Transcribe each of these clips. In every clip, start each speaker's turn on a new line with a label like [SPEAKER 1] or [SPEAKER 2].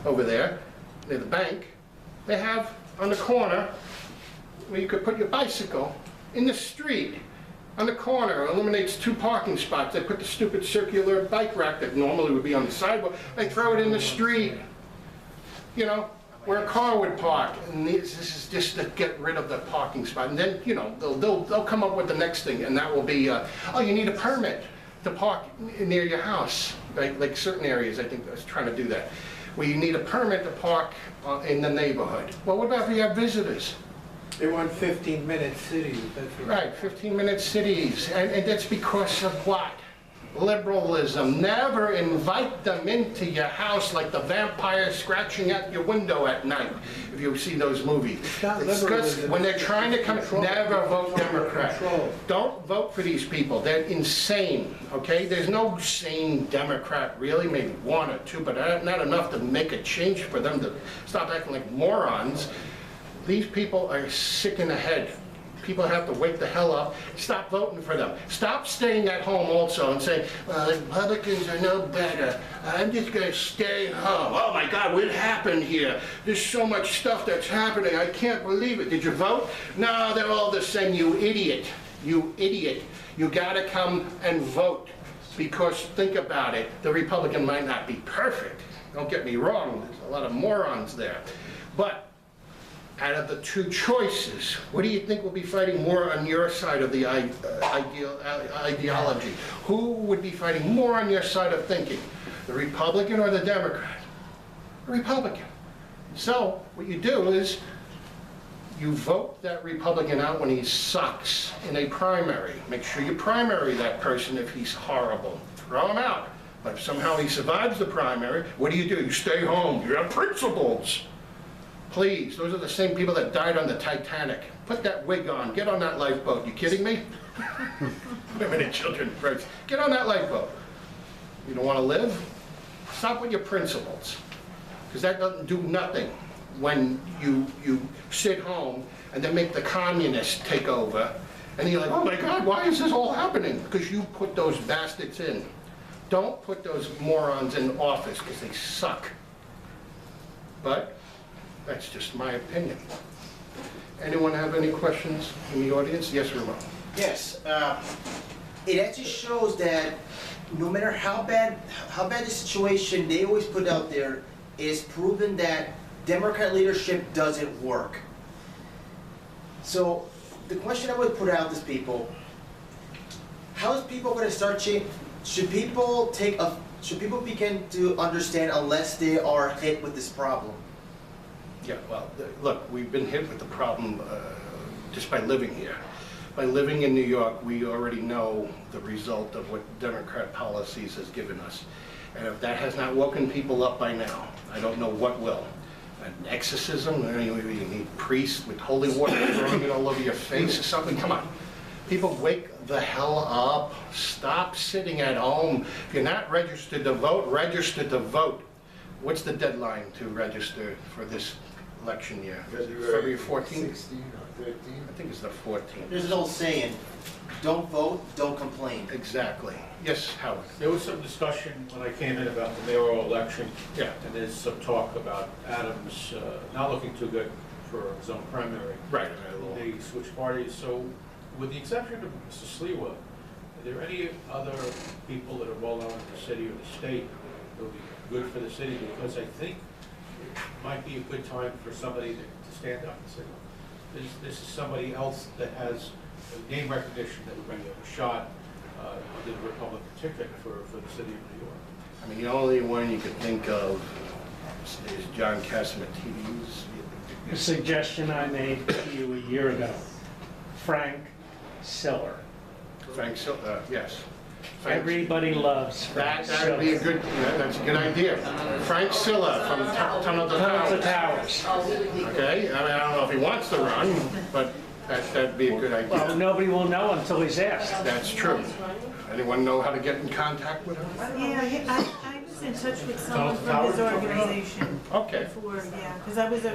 [SPEAKER 1] over there, near the bank, they have on the corner where you could put your bicycle in the street. On the corner, eliminates 2 parking spots. They put the stupid circular bike rack that normally would be on the sidewalk, they throw it in the street. You know, where a car would park. And this is just to get rid of the parking spot. And then, you know, they'll come up with the next thing, and that will be, oh, you need a permit to park near your house. Like certain areas, I think, I was trying to do that. Where you need a permit to park in the neighborhood. Well, what about if you have visitors?
[SPEAKER 2] They want 15-minute cities, that's right.
[SPEAKER 1] Right, 15-minute cities, and that's because of what? Liberalism. Never invite them into your house like the vampire scratching at your window at night, if you see those movies.
[SPEAKER 2] It's not
[SPEAKER 1] It's 'cause
[SPEAKER 2] liberalism,
[SPEAKER 1] when they're
[SPEAKER 2] it's
[SPEAKER 1] trying to come,
[SPEAKER 2] control.
[SPEAKER 1] never vote Democrat.
[SPEAKER 2] Control.
[SPEAKER 1] Don't vote for these people, they're insane, okay? There's no sane Democrat, really, maybe 1 or 2, but not enough to make a change for them to stop acting like morons. These people are sick in the head. People have to wake the hell up. Stop voting for them. Stop staying at home also and saying, well, the Republicans are no better. I'm just going to stay home. Oh my God, what happened here? There's so much stuff that's happening. I can't believe it. Did you vote? No, they're all the same. You idiot. You idiot. You got to come and vote. Because think about it, the Republican might not be perfect. Don't get me wrong. There's a lot of morons there. But out of the 2 choices, what do you think will be fighting more on your side of the ideology? Who would be fighting more on your side of thinking? The Republican or the Democrat? The Republican. So what you do is you vote that Republican out when he sucks in a primary. Make sure you primary that person if he's horrible. Throw him out. But if somehow he survives the primary, what do? You stay home. You have principles. Please, those are the same people that died on the Titanic. Put that wig on, get on that lifeboat. You kidding me? Women and children first. Get on that lifeboat. You don't want to live? Stop with your principles. Because that doesn't do nothing when you sit home and then make the communists take over. And you're like, oh my God, why is this all happening? Because you put those bastards in. Don't put those morons in office because they suck. But that's just my opinion. Anyone have any questions in the audience? Yes, Ramon.
[SPEAKER 3] Yes, it actually shows that no matter how bad the situation they always put out there, is proven that Democrat leadership doesn't work. So the question I would put out to people: how is people going to start changing? Should people begin to understand unless they are hit with this problem?
[SPEAKER 1] Yeah, well, look, we've been hit with the problem just by living here. By living in New York, we already know the result of what Democrat policies has given us. And if that has not woken people up by now, I don't know what will. An exorcism, you need priests with holy water throwing it all over your face or something, come on. People, wake the hell up. Stop sitting at home. If you're not registered to vote, register to vote. What's the deadline to register for this election year? February 14th?
[SPEAKER 2] 16 or 13.
[SPEAKER 1] I think it's the 14th.
[SPEAKER 3] There's an old saying: don't vote, don't complain.
[SPEAKER 1] Exactly. Yes, Howard?
[SPEAKER 4] There was some discussion when I came in about the mayoral election.
[SPEAKER 1] Yeah.
[SPEAKER 4] And there's some talk about Adams not looking too good for his own primary.
[SPEAKER 1] Right.
[SPEAKER 4] They switched parties. So with the exception of Mr. Sliwa, are there any other people that are well known in the city or the state that will be good for the city? Because I think it might be a good time for somebody to stand up and say, this is somebody else that has name recognition that would bring a shot under the Republican ticket for the city of New York.
[SPEAKER 1] I mean, the only one you could think of is John Catsimatidis.
[SPEAKER 5] A suggestion I made to you a year ago, Frank Siller.
[SPEAKER 1] Frank Siller, yes. Frank-
[SPEAKER 5] Everybody loves Frank
[SPEAKER 1] That would be a
[SPEAKER 5] Siller.
[SPEAKER 1] good, that's a good idea. Frank Siller from Tunnel to
[SPEAKER 5] Tons of
[SPEAKER 1] Towers.
[SPEAKER 5] towers.
[SPEAKER 1] Okay, I mean, I don't know if he wants to run, but that'd be a good
[SPEAKER 5] Well,
[SPEAKER 1] idea.
[SPEAKER 5] nobody will know until he's asked.
[SPEAKER 1] That's true. Anyone know how to get in contact with him?
[SPEAKER 6] Yeah, I was was in touch with someone from his organization
[SPEAKER 1] Okay.
[SPEAKER 6] before, yeah, because I was a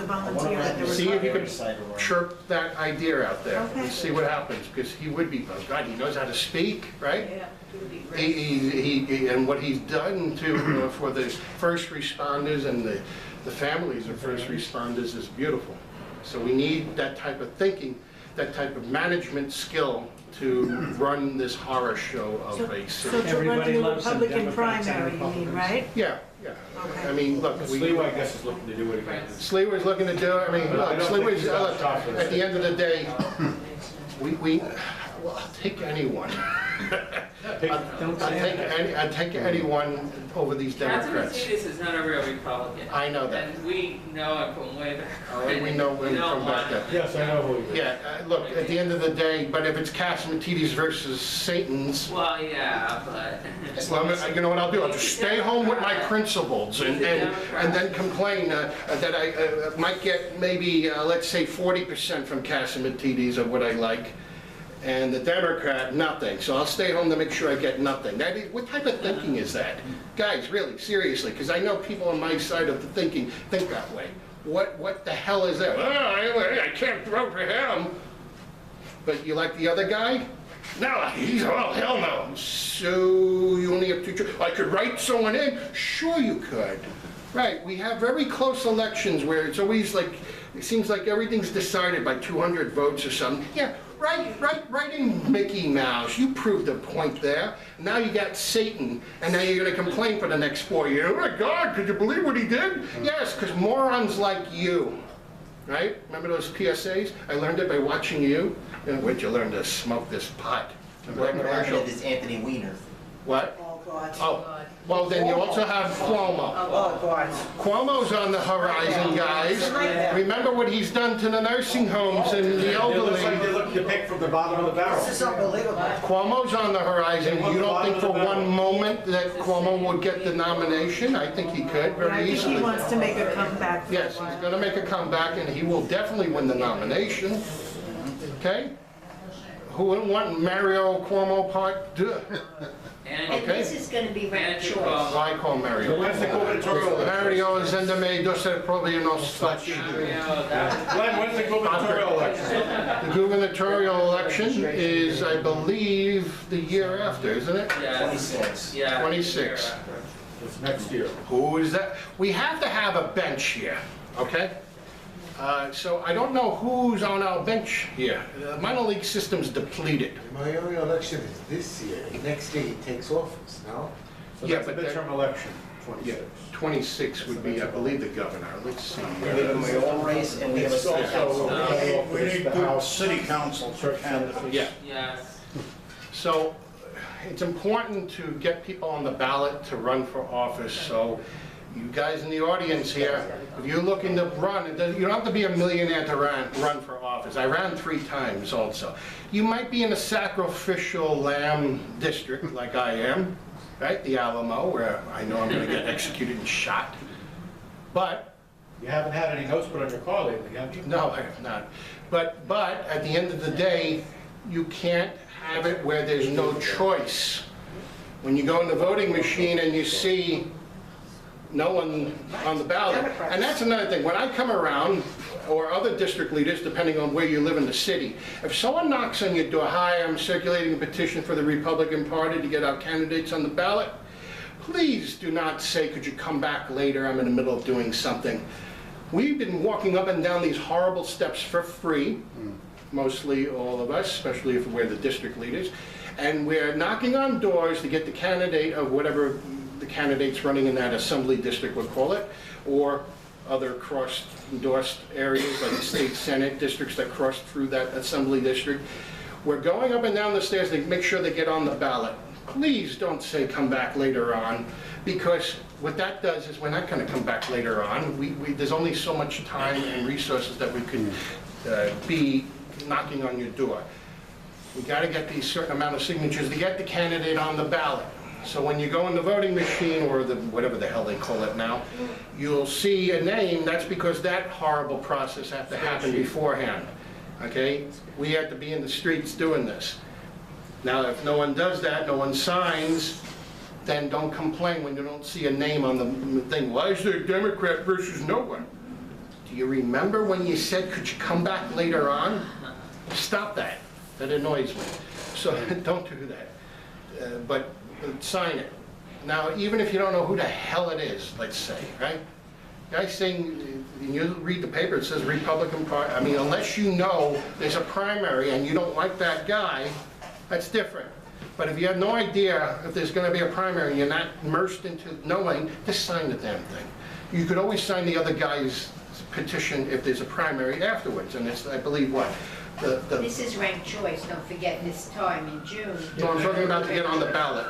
[SPEAKER 6] volunteer at the
[SPEAKER 1] See if you
[SPEAKER 6] Republic.
[SPEAKER 1] can chirp that idea out there and
[SPEAKER 6] Okay.
[SPEAKER 1] see what happens, because he would be, oh God, he knows how to speak, right?
[SPEAKER 7] Yeah, it would be great.
[SPEAKER 1] And what he's done to, for the first responders and the families of first responders is beautiful. So we need that type of thinking, that type of management skill to run this horror show of a
[SPEAKER 6] So
[SPEAKER 1] city.
[SPEAKER 6] to run
[SPEAKER 5] Everybody
[SPEAKER 6] the
[SPEAKER 5] loves them,
[SPEAKER 6] Republican
[SPEAKER 5] Democrats and
[SPEAKER 6] primary, you mean,
[SPEAKER 5] Republicans.
[SPEAKER 6] right?
[SPEAKER 1] Yeah, yeah.
[SPEAKER 6] Okay.
[SPEAKER 1] I mean, look,
[SPEAKER 4] Sliwa, I guess, is looking to do it again.
[SPEAKER 1] Sliwa's looking to do it, I mean,
[SPEAKER 4] But I
[SPEAKER 1] look,
[SPEAKER 4] don't think
[SPEAKER 1] Sliwa's,
[SPEAKER 4] he's got a shot for
[SPEAKER 1] at the
[SPEAKER 4] this.
[SPEAKER 1] end of the day, well, I'll take anyone. I'd take anyone over these Democrats.
[SPEAKER 8] Katsimatidis is not a real Republican.
[SPEAKER 1] I know that.
[SPEAKER 8] And we know him from way back when.
[SPEAKER 1] We know him
[SPEAKER 8] We don't
[SPEAKER 1] from back
[SPEAKER 8] want
[SPEAKER 1] then.
[SPEAKER 8] him.
[SPEAKER 4] Yes, I know who he is.
[SPEAKER 1] Yeah, look, at the end of the day, but if it's Catsimatidis versus Satan's,
[SPEAKER 8] Well, yeah, but.
[SPEAKER 1] well, you know what I'll do? I'll just stay home with my principles and then complain that I might get maybe, let's say, 40% from Catsimatidis of what I like, and the Democrat, nothing. So I'll stay home to make sure I get nothing. What type of thinking is that? Guys, really, seriously, because I know people on my side of the thinking think that way. What the hell is that? Oh, I can't vote for him. But you like the other guy? No, oh, hell no. So you only have two choices. I could write someone in? Sure you could. Right, we have very close elections where it's always like, it seems like everything's decided by 200 votes or something. Yeah, right in Mickey Mouse. You proved a point there. Now you got Satan, and now you're gonna complain for the next 4 years. Oh my God, could you believe what he did? Yes, because morons like you, right? Remember those PSAs? I learned it by watching you. Where'd you learn to smoke this pot? Remember that
[SPEAKER 3] What happened
[SPEAKER 1] commercial?
[SPEAKER 3] is Anthony Weiner.
[SPEAKER 1] What?
[SPEAKER 7] Oh, God.
[SPEAKER 1] Oh, well, then you also have Cuomo.
[SPEAKER 7] Oh, God.
[SPEAKER 1] Cuomo's on the horizon, guys. Remember what he's done to the nursing homes and the
[SPEAKER 4] It looks like
[SPEAKER 1] elderly.
[SPEAKER 4] they're looking to pick from the bottom of the barrel.
[SPEAKER 3] This is unbelievable.
[SPEAKER 1] Cuomo's on the horizon. You don't think for one moment that Cuomo would get the nomination? I think he could
[SPEAKER 6] Yeah, I
[SPEAKER 1] very
[SPEAKER 6] think he
[SPEAKER 1] easily.
[SPEAKER 6] wants to make a comeback. for a
[SPEAKER 1] Yes, he's
[SPEAKER 6] while.
[SPEAKER 1] gonna make a comeback and he will definitely win the nomination. Okay? Who wouldn't want Mario Cuomo Part 2?
[SPEAKER 8] And
[SPEAKER 7] And
[SPEAKER 1] Okay.
[SPEAKER 7] this is gonna be ranked
[SPEAKER 8] Manager
[SPEAKER 7] choice.
[SPEAKER 8] Cuomo.
[SPEAKER 1] I call Mario.
[SPEAKER 4] When's the gubernatorial election?
[SPEAKER 1] Mario is in the medio, so probably no such.
[SPEAKER 4] Glenn, when's the gubernatorial election?
[SPEAKER 1] The gubernatorial election is, I believe, the year after, isn't it?
[SPEAKER 3] 26.
[SPEAKER 8] Yeah.
[SPEAKER 1] 26.
[SPEAKER 4] It's next year.
[SPEAKER 1] Who is that? We have to have a bench here, okay? So I don't know who's on our bench here. The minor league system's depleted.
[SPEAKER 2] My only election is this year, next year he takes office, no?
[SPEAKER 4] So
[SPEAKER 1] Yeah,
[SPEAKER 4] that's a
[SPEAKER 1] but that-
[SPEAKER 4] midterm election,
[SPEAKER 1] Yeah,
[SPEAKER 4] 26.
[SPEAKER 1] 26 would be, I believe, the governor. Let's see.
[SPEAKER 3] We have a mayoral race and we have a
[SPEAKER 9] It's
[SPEAKER 3] city
[SPEAKER 9] also,
[SPEAKER 3] council.
[SPEAKER 9] we need good city council candidates.
[SPEAKER 1] Yeah.
[SPEAKER 8] Yes.
[SPEAKER 1] So it's important to get people on the ballot to run for office. So you guys in the audience here, if you're looking to run, you don't have to be a millionaire to run for office. I ran 3 times also. You might be in a sacrificial lamb district like I am, right? The Alamo, where I know I'm going to get executed and shot. But
[SPEAKER 4] You haven't had any notes put on your car lately, have you?
[SPEAKER 1] no, I have not. But at the end of the day, you can't have it where there's no choice. When you go in the voting machine and you see no one on the ballot, and that's another thing, when I come around, or other district leaders, depending on where you live in the city, if someone knocks on your door, hi, I'm circulating a petition for the Republican Party to get our candidates on the ballot, please do not say, could you come back later, I'm in the middle of doing something. We've been walking up and down these horrible steps for free, mostly all of us, especially if we're the district leaders, and we're knocking on doors to get the candidate of whatever the candidates running in that assembly district would call it, or other cross-endorsed areas like the state senate districts that cross through that assembly district. We're going up and down the stairs to make sure they get on the ballot. Please don't say come back later on, because what that does is we're not going to come back later on. There's only so much time and resources that we could be knocking on your door. We got to get these certain amount of signatures to get the candidate on the ballot. So when you go in the voting machine, or the whatever the hell they call it now, you'll see a name. That's because that horrible process had to happen beforehand. Okay? We had to be in the streets doing this. Now, if no one does that, no one signs, then don't complain when you don't see a name on the thing. Why is there a Democrat versus no one? Do you remember when you said, could you come back later on? Stop that. That annoys me. So don't do that. But sign it. Now, even if you don't know who the hell it is, let's say, right? Guy's saying, you read the paper, it says Republican Party. I mean, unless you know there's a primary and you don't like that guy, that's different. But if you have no idea if there's going to be a primary and you're not immersed into knowing, just sign the damn thing. You could always sign the other guy's petition if there's a primary afterwards, and it's, I believe, what?
[SPEAKER 7] This is ranked choice, don't forget this time in June.
[SPEAKER 1] No, I'm talking about to get on the ballot.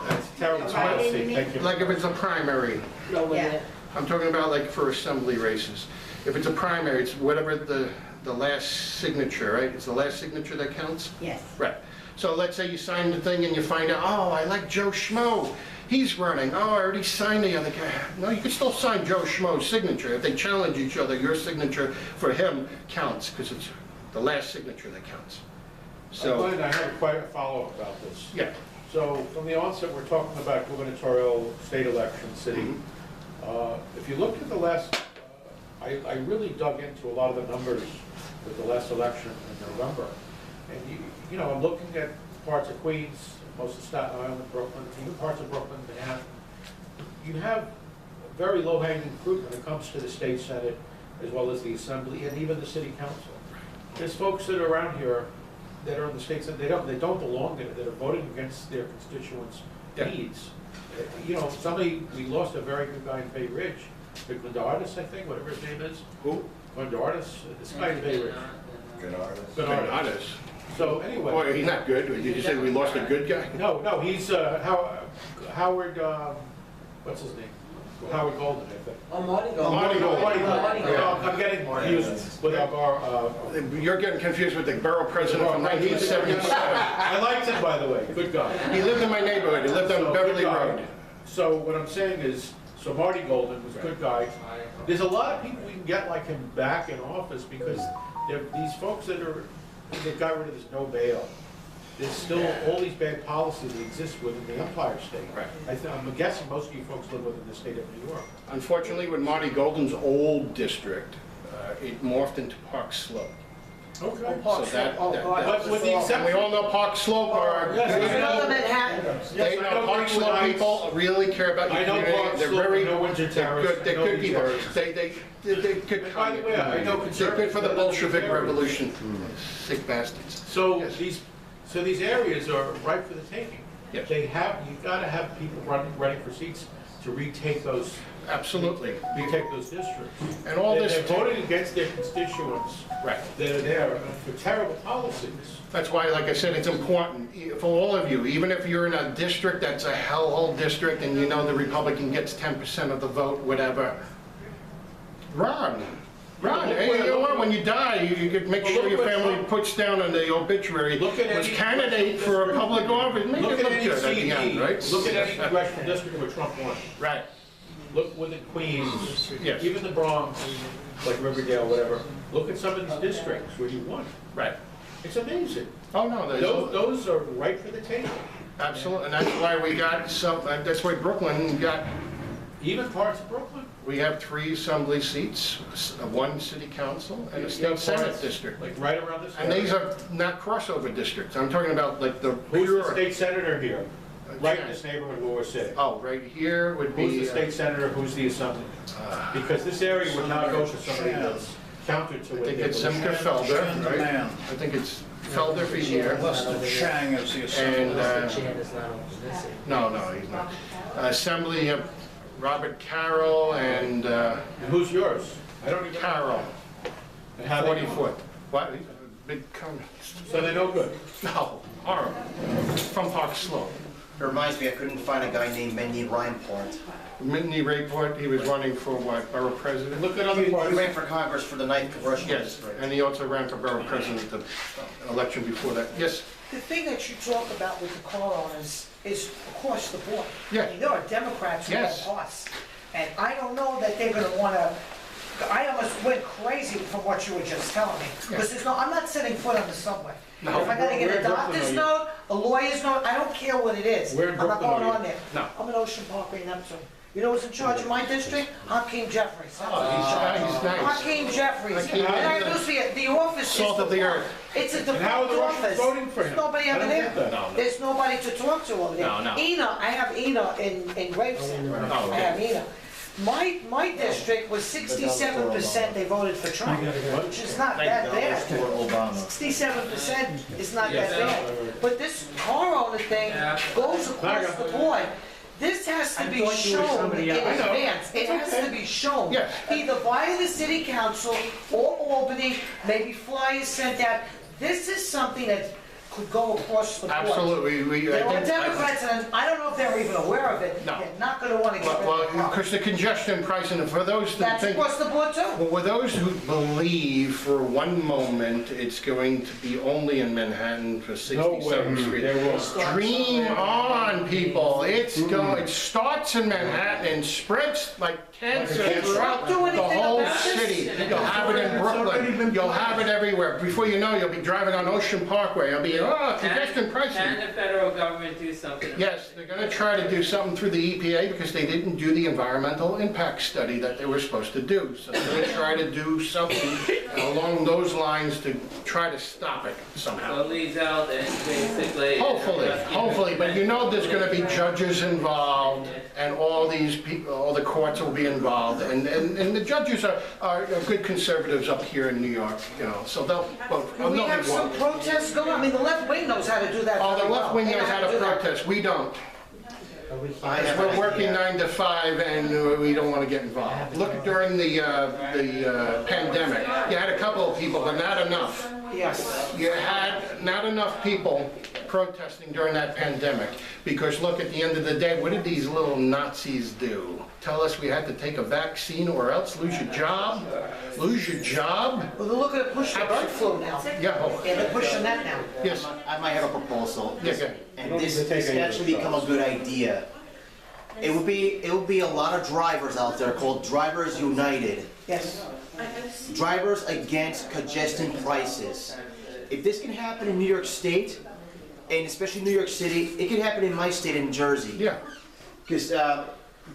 [SPEAKER 4] That's terrible policy, thank you.
[SPEAKER 1] Like if it's a primary.
[SPEAKER 7] Yeah.
[SPEAKER 1] I'm talking about like for assembly races. If it's a primary, it's whatever the last signature, right? It's the last signature that counts?
[SPEAKER 7] Yes.
[SPEAKER 1] Right. So let's say you sign the thing and you find out, oh, I like Joe Schmo. He's running. Oh, I already signed the other guy. No, you can still sign Joe Schmo's signature. If they challenge each other, your signature for him counts because it's the last signature that counts. So,
[SPEAKER 4] Glenn, I have quite a follow-up about this.
[SPEAKER 1] yeah.
[SPEAKER 4] So from the onset, we're talking about gubernatorial state election city. If you look at the last, I really dug into a lot of the numbers with the last election in November. And you know, I'm looking at parts of Queens, most of Staten Island, Brooklyn, even parts of Brooklyn, Manhattan. You have very low-hanging fruit when it comes to the state senate, as well as the assembly, and even the city council. There's folks that are around here that are in the state senate, they don't belong there, that are voting against their constituents'
[SPEAKER 1] Yeah.
[SPEAKER 4] needs. You know, we lost a very good guy in Bay Ridge, Glenardis, I think, whatever his name is.
[SPEAKER 1] Who?
[SPEAKER 4] Glenardis, this guy in Bay Ridge. Glenardis. So anyway.
[SPEAKER 1] Boy, he's not good. Did you say we lost a good guy?
[SPEAKER 4] No, he's, Howard, what's his name? Howard Golden, I think.
[SPEAKER 2] Oh, Marty Gold.
[SPEAKER 1] Marty Gold.
[SPEAKER 4] No, I'm getting Marty. He was with our,
[SPEAKER 1] You're getting confused with the borough president from 1977.
[SPEAKER 4] I liked him, by the way, good guy.
[SPEAKER 1] He lived in my neighborhood. He lived on
[SPEAKER 4] So,
[SPEAKER 1] Beverly
[SPEAKER 4] good guy.
[SPEAKER 1] Road.
[SPEAKER 4] So what I'm saying is, so Marty Golden was a good guy. There's a lot of people we can get like him back in office because there are these folks that got rid of this no bail. There's still all these bad policies that exist within the Empire State.
[SPEAKER 1] Right.
[SPEAKER 4] I'm guessing most of you folks live within the state of New York.
[SPEAKER 1] Unfortunately, with Marty Golden's old district, it morphed into Park Slope.
[SPEAKER 4] Okay.
[SPEAKER 1] So
[SPEAKER 4] But with the
[SPEAKER 1] and we
[SPEAKER 4] exception.
[SPEAKER 1] all know Park Slope are.
[SPEAKER 4] Yes,
[SPEAKER 1] They
[SPEAKER 4] I
[SPEAKER 1] know Park
[SPEAKER 4] Greenwood
[SPEAKER 1] Slope
[SPEAKER 4] Heights.
[SPEAKER 1] people really care about your
[SPEAKER 4] I know
[SPEAKER 1] community.
[SPEAKER 4] Park
[SPEAKER 1] They're
[SPEAKER 4] Slope,
[SPEAKER 1] very,
[SPEAKER 4] I know Windsor
[SPEAKER 1] they're
[SPEAKER 4] Terrace,
[SPEAKER 1] good, they're
[SPEAKER 4] I know
[SPEAKER 1] good
[SPEAKER 4] these
[SPEAKER 1] people.
[SPEAKER 4] areas.
[SPEAKER 1] They're good.
[SPEAKER 4] And by the way, I know
[SPEAKER 1] They're good for the Bolshevik
[SPEAKER 4] conservative
[SPEAKER 1] Revolution. Sick bastards.
[SPEAKER 4] So
[SPEAKER 1] Yes.
[SPEAKER 4] these areas are ripe for the taking.
[SPEAKER 1] Yes.
[SPEAKER 4] You gotta have people running for seats to retake those
[SPEAKER 1] Absolutely.
[SPEAKER 4] districts.
[SPEAKER 1] And all this.
[SPEAKER 4] They're voting against their constituents
[SPEAKER 1] Right.
[SPEAKER 4] that are there for terrible policies.
[SPEAKER 1] That's why, like I said, it's important for all of you, even if you're in a district that's a hellhole district and you know the Republican gets 10% of the vote, whatever, run. Hey, you know what, when you die, you could make sure your family puts down on the obituary,
[SPEAKER 4] Look at
[SPEAKER 1] was
[SPEAKER 4] any
[SPEAKER 1] candidate for a public office, make
[SPEAKER 4] Look
[SPEAKER 1] it
[SPEAKER 4] at
[SPEAKER 1] look
[SPEAKER 4] any
[SPEAKER 1] good at the end,
[SPEAKER 4] CD,
[SPEAKER 1] right?
[SPEAKER 4] look at any congressional district where Trump won.
[SPEAKER 1] Right,
[SPEAKER 4] Look within Queens,
[SPEAKER 1] yes,
[SPEAKER 4] even the Bronx, like Riverdale, whatever. Look at some of these districts where you won.
[SPEAKER 1] right.
[SPEAKER 4] It's amazing.
[SPEAKER 1] Oh, no,
[SPEAKER 4] Those are ripe for the taking.
[SPEAKER 1] absolutely, and that's why we got some, that's why Brooklyn got,
[SPEAKER 4] Even parts of Brooklyn.
[SPEAKER 1] we have 3 assembly seats, 1 city council, and a
[SPEAKER 4] You
[SPEAKER 1] state
[SPEAKER 4] have
[SPEAKER 1] senate
[SPEAKER 4] parts,
[SPEAKER 1] district.
[SPEAKER 4] Like right around this
[SPEAKER 1] And
[SPEAKER 4] area.
[SPEAKER 1] these are not crossover districts. I'm talking about like the
[SPEAKER 4] Who's the
[SPEAKER 1] pure.
[SPEAKER 4] state senator here? Right in
[SPEAKER 1] Jan.
[SPEAKER 4] this neighborhood where we're sitting.
[SPEAKER 1] Oh, right here would
[SPEAKER 4] Who's
[SPEAKER 1] be.
[SPEAKER 4] the state senator, who's the assembly? Because this area would now go to somebody that's counter to
[SPEAKER 1] I
[SPEAKER 4] what
[SPEAKER 1] think
[SPEAKER 4] they
[SPEAKER 1] it's
[SPEAKER 4] believe.
[SPEAKER 1] Senator Felder,
[SPEAKER 9] Shan the
[SPEAKER 1] right?
[SPEAKER 9] man.
[SPEAKER 1] I think it's Felder for here.
[SPEAKER 9] Listed Shang as the
[SPEAKER 1] And,
[SPEAKER 9] assembly.
[SPEAKER 1] no, he's not. Assembly of Robert Carroll and
[SPEAKER 4] And who's yours? I don't even.
[SPEAKER 1] Carroll,
[SPEAKER 4] And how they
[SPEAKER 1] 40 foot. What? Big comment.
[SPEAKER 4] So they're no good.
[SPEAKER 1] No, horrible. From Park Slope.
[SPEAKER 3] It reminds me, I couldn't find a guy named Mendy Reinport.
[SPEAKER 1] Minnie Rayport, he was running for what, borough president?
[SPEAKER 4] Look at other
[SPEAKER 3] He
[SPEAKER 4] parts.
[SPEAKER 3] ran for Congress for the 9th Congressional
[SPEAKER 1] Yes,
[SPEAKER 3] District.
[SPEAKER 1] and he also ran for borough president the election before that. Yes,
[SPEAKER 10] The thing that you talk about with the car owners is across the board.
[SPEAKER 1] Yeah.
[SPEAKER 10] I mean, there are Democrats who
[SPEAKER 1] Yes.
[SPEAKER 10] have us, and I don't know that they're gonna wanna, I almost went crazy from what you were just telling me. Because I'm not setting foot on the subway.
[SPEAKER 1] No.
[SPEAKER 10] If I gotta get
[SPEAKER 4] Where
[SPEAKER 10] a
[SPEAKER 4] in Brooklyn
[SPEAKER 10] doctor's
[SPEAKER 4] are you?
[SPEAKER 10] note, A lawyer's not, I don't care what it is.
[SPEAKER 4] Where in
[SPEAKER 10] I'm not
[SPEAKER 4] Brooklyn
[SPEAKER 10] going
[SPEAKER 4] are
[SPEAKER 10] on
[SPEAKER 4] you?
[SPEAKER 10] there.
[SPEAKER 1] No.
[SPEAKER 10] I'm in Ocean Park, in Neptune. You know who's in charge of my district? Hakeem Jeffries. That's who's in charge.
[SPEAKER 1] He's nice.
[SPEAKER 10] Hakeem Jeffries.
[SPEAKER 1] Hakeem
[SPEAKER 10] And I
[SPEAKER 1] is the
[SPEAKER 10] news for you, the office is.
[SPEAKER 1] salt of the earth.
[SPEAKER 10] It's a
[SPEAKER 4] And how are
[SPEAKER 10] defunct
[SPEAKER 4] the Russians
[SPEAKER 10] office.
[SPEAKER 4] voting for him?
[SPEAKER 10] There's nobody
[SPEAKER 4] I
[SPEAKER 10] ever
[SPEAKER 4] don't
[SPEAKER 10] there.
[SPEAKER 4] get that.
[SPEAKER 1] No, no.
[SPEAKER 10] There's nobody to talk to over there.
[SPEAKER 1] No, no.
[SPEAKER 10] Ena, I have Ena in Gravesend.
[SPEAKER 1] Oh,
[SPEAKER 10] I have Ena. My district was 67% they voted for Trump, which is not that bad. 67% is not that bad. But this car owner thing goes across the board. This has to be shown in advance. It has to be shown.
[SPEAKER 1] Yes.
[SPEAKER 10] Either via the city council or Albany, maybe flyers sent out. This is something that could go across the board.
[SPEAKER 1] Absolutely.
[SPEAKER 10] There are Democrats, and I don't know if they're even aware of it.
[SPEAKER 1] No.
[SPEAKER 10] They're not gonna wanna get rid of
[SPEAKER 1] Well,
[SPEAKER 10] the car.
[SPEAKER 1] because the congestion pricing, for those that
[SPEAKER 10] That's
[SPEAKER 1] think,
[SPEAKER 10] across the board too.
[SPEAKER 1] well, with those who believe for one moment it's going to be only in Manhattan for 67th Street.
[SPEAKER 4] There was.
[SPEAKER 1] Dream on, people. It starts in Manhattan and spreads like cancer throughout
[SPEAKER 10] Do
[SPEAKER 1] the
[SPEAKER 10] anything
[SPEAKER 1] whole
[SPEAKER 10] about this?
[SPEAKER 1] city. You'll have it in Brooklyn. You'll have it everywhere. Before you know, you'll be driving on Ocean Parkway. You'll be, congestion pricing.
[SPEAKER 8] Can the federal government do something?
[SPEAKER 1] Yes, they're going to try to do something through the EPA because they didn't do the environmental impact study that they were supposed to do. So they're going to try to do something along those lines to try to stop it
[SPEAKER 8] So
[SPEAKER 1] somehow.
[SPEAKER 8] it leads out and basically.
[SPEAKER 1] Hopefully, but you know there's going to be judges involved and all these people, all the courts will be involved. And the judges are good conservatives up here in New York, you know, so they'll vote.
[SPEAKER 10] Do we have some protests going? I mean, the left wing knows how to do that.
[SPEAKER 1] Oh, the
[SPEAKER 10] very
[SPEAKER 1] left
[SPEAKER 10] well.
[SPEAKER 1] wing
[SPEAKER 10] They
[SPEAKER 1] knows
[SPEAKER 10] know
[SPEAKER 1] how to
[SPEAKER 10] do that.
[SPEAKER 1] protest, we don't.
[SPEAKER 2] I have
[SPEAKER 1] We're
[SPEAKER 2] an
[SPEAKER 1] working
[SPEAKER 2] idea.
[SPEAKER 1] 9 to 5 and we don't want to get involved. Look, during the pandemic, you had a couple of people, but not enough.
[SPEAKER 10] Yes.
[SPEAKER 1] You had not enough people protesting during that pandemic. Because look, at the end of the day, what did these little Nazis do? Tell us we had to take a vaccine or else lose your job? Lose your job?
[SPEAKER 10] Well, they're looking to push the bird flu now.
[SPEAKER 1] Yeah, oh,
[SPEAKER 10] Yeah, they're pushing that now.
[SPEAKER 1] yes.
[SPEAKER 3] I might have a proposal.
[SPEAKER 1] Yeah, yeah.
[SPEAKER 3] And this can actually become a good idea. It would be a lot of drivers out there called Drivers United.
[SPEAKER 10] Yes.
[SPEAKER 3] Drivers against congestion prices. If this can happen in New York State, and especially New York City, it can happen in my state, in Jersey.
[SPEAKER 1] Yeah.
[SPEAKER 3] Because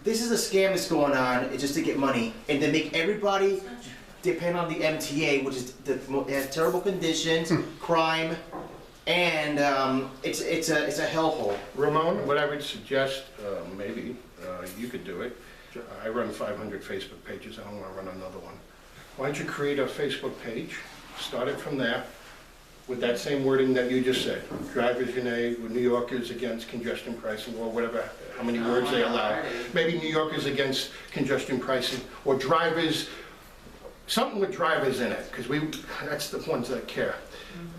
[SPEAKER 3] this is a scam that's going on, it's just to get money, and to make everybody depend on the MTA, which is it has terrible conditions, crime, and it's a hellhole.
[SPEAKER 1] Ramon, what I would suggest, maybe, you could do it. I run 500 Facebook pages, I don't want to run another one. Why don't you create a Facebook page, start it from there, with that same wording that you just said. Drivers United, New Yorkers against congestion pricing, or whatever, how many words they allow. Maybe New Yorkers against congestion pricing, or drivers, something with drivers in it, because that's the ones that care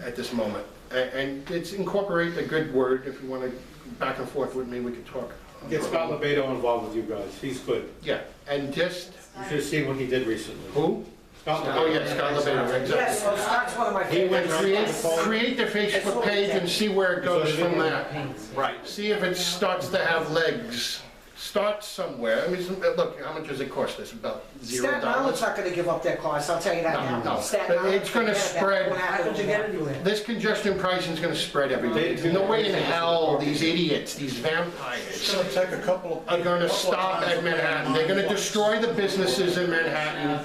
[SPEAKER 1] at this moment. And it's incorporate a good word. If you want to back and forth with me, we could talk.
[SPEAKER 4] Get Scott Lebedo involved with you guys, he's good.
[SPEAKER 1] Yeah, and just,
[SPEAKER 4] You should have seen what he did recently.
[SPEAKER 1] who?
[SPEAKER 4] Scott
[SPEAKER 1] Oh, yeah, Scott Lebedo,
[SPEAKER 10] Yes,
[SPEAKER 1] exactly.
[SPEAKER 10] so Scott's one of my
[SPEAKER 4] He went
[SPEAKER 10] favorites.
[SPEAKER 1] Create the Facebook page and see where it goes from there. Right. See if it starts to have legs. Start somewhere. I mean, look, how much does it cost us? About
[SPEAKER 10] Staten Island's
[SPEAKER 1] $0.
[SPEAKER 10] not gonna give up their cars, I'll tell you that now.
[SPEAKER 1] No, no.
[SPEAKER 10] Staten
[SPEAKER 1] But
[SPEAKER 10] Island,
[SPEAKER 1] it's gonna
[SPEAKER 10] forget about it.
[SPEAKER 1] spread.
[SPEAKER 10] What happened to get anywhere?
[SPEAKER 1] This congestion pricing is gonna spread everywhere. There's no way in hell these idiots, these
[SPEAKER 9] It's
[SPEAKER 1] vampires,
[SPEAKER 9] gonna take a couple of.
[SPEAKER 1] are gonna stop at Manhattan. They're gonna destroy the businesses in Manhattan.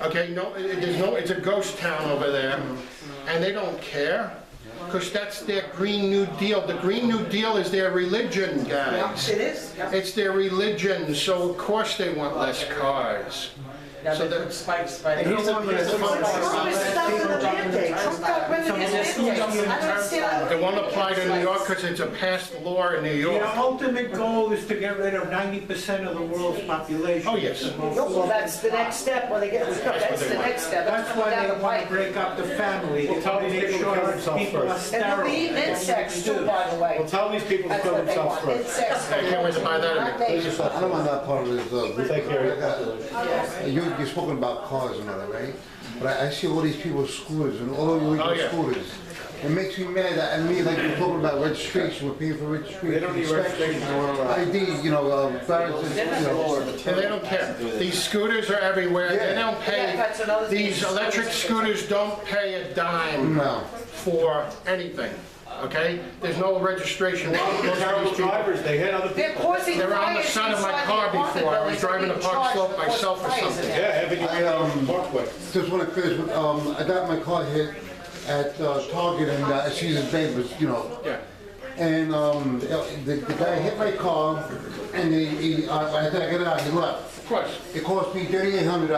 [SPEAKER 1] Okay, it's a ghost town over there, and they don't care, because that's their Green New Deal. The Green New Deal is their religion,
[SPEAKER 10] Yeah,
[SPEAKER 1] guys.
[SPEAKER 10] it is. Yeah.
[SPEAKER 1] It's their religion, so of course they want less cars.
[SPEAKER 10] Now
[SPEAKER 1] So
[SPEAKER 10] they
[SPEAKER 1] the-
[SPEAKER 10] put spikes by
[SPEAKER 3] And
[SPEAKER 10] the.
[SPEAKER 3] here's the
[SPEAKER 10] Trump is stopping the mandate. Trump got rid of his mandate. I don't understand.
[SPEAKER 1] It won't apply to New York because it's a passed law in New York.
[SPEAKER 11] Your ultimate goal is to get rid of 90% of the world's population.
[SPEAKER 1] Oh, yes.
[SPEAKER 10] Well, that's the next step when they get, that's the next step.
[SPEAKER 11] That's
[SPEAKER 10] coming
[SPEAKER 11] why
[SPEAKER 10] down
[SPEAKER 11] they
[SPEAKER 10] the
[SPEAKER 11] want to
[SPEAKER 10] pipe.
[SPEAKER 11] break up the family. They
[SPEAKER 4] tell
[SPEAKER 11] want to
[SPEAKER 4] these
[SPEAKER 11] make
[SPEAKER 4] people to
[SPEAKER 11] sure
[SPEAKER 4] kill
[SPEAKER 11] that
[SPEAKER 4] themselves
[SPEAKER 11] people are
[SPEAKER 4] first.
[SPEAKER 10] And they'll
[SPEAKER 11] sterile.
[SPEAKER 10] be eating insects too, by the way.
[SPEAKER 4] Well, tell these people to
[SPEAKER 10] That's
[SPEAKER 4] kill
[SPEAKER 10] what they
[SPEAKER 4] themselves
[SPEAKER 10] want,
[SPEAKER 4] first.
[SPEAKER 10] insects.
[SPEAKER 1] I can't wait to buy that.
[SPEAKER 10] Not nature.
[SPEAKER 12] I don't want that part of this.
[SPEAKER 4] Take care of it.
[SPEAKER 12] You're spoken about cars and all that, right? But I see all these people's scooters and all
[SPEAKER 1] Oh,
[SPEAKER 12] illegal
[SPEAKER 1] yeah.
[SPEAKER 12] scooters. It makes me mad that, and me, like you're talking about registration, we're paying for registration.
[SPEAKER 4] They don't need registration.
[SPEAKER 12] ID, you know, parents, you know.
[SPEAKER 1] And they don't care. These scooters are everywhere. They
[SPEAKER 12] Yeah.
[SPEAKER 1] don't
[SPEAKER 10] Yeah, that's another
[SPEAKER 1] pay,
[SPEAKER 10] thing.
[SPEAKER 1] these electric scooters don't pay a dime
[SPEAKER 12] No.
[SPEAKER 1] for anything. okay? There's no registration.
[SPEAKER 9] A lot of the
[SPEAKER 1] Most of
[SPEAKER 9] terrible
[SPEAKER 1] these people-
[SPEAKER 9] drivers, they hit other
[SPEAKER 10] They're
[SPEAKER 9] people.
[SPEAKER 10] causing
[SPEAKER 1] They were on the
[SPEAKER 10] fires
[SPEAKER 1] side of my
[SPEAKER 10] inside
[SPEAKER 1] car
[SPEAKER 10] the apartment
[SPEAKER 1] before. I was
[SPEAKER 10] buildings,
[SPEAKER 1] driving
[SPEAKER 10] they're
[SPEAKER 1] to
[SPEAKER 10] being
[SPEAKER 1] Park
[SPEAKER 10] charged
[SPEAKER 1] Slope
[SPEAKER 10] for causing
[SPEAKER 1] myself or
[SPEAKER 10] fires in
[SPEAKER 1] something.
[SPEAKER 10] there.
[SPEAKER 9] Yeah, having you Parkway.
[SPEAKER 12] Just want to finish with, I got my car hit at Target and Caesar's Bay was, you know.
[SPEAKER 1] Yeah.
[SPEAKER 12] And the guy hit my car and I got it out, he left.
[SPEAKER 1] Of course.
[SPEAKER 12] It cost me $3,800.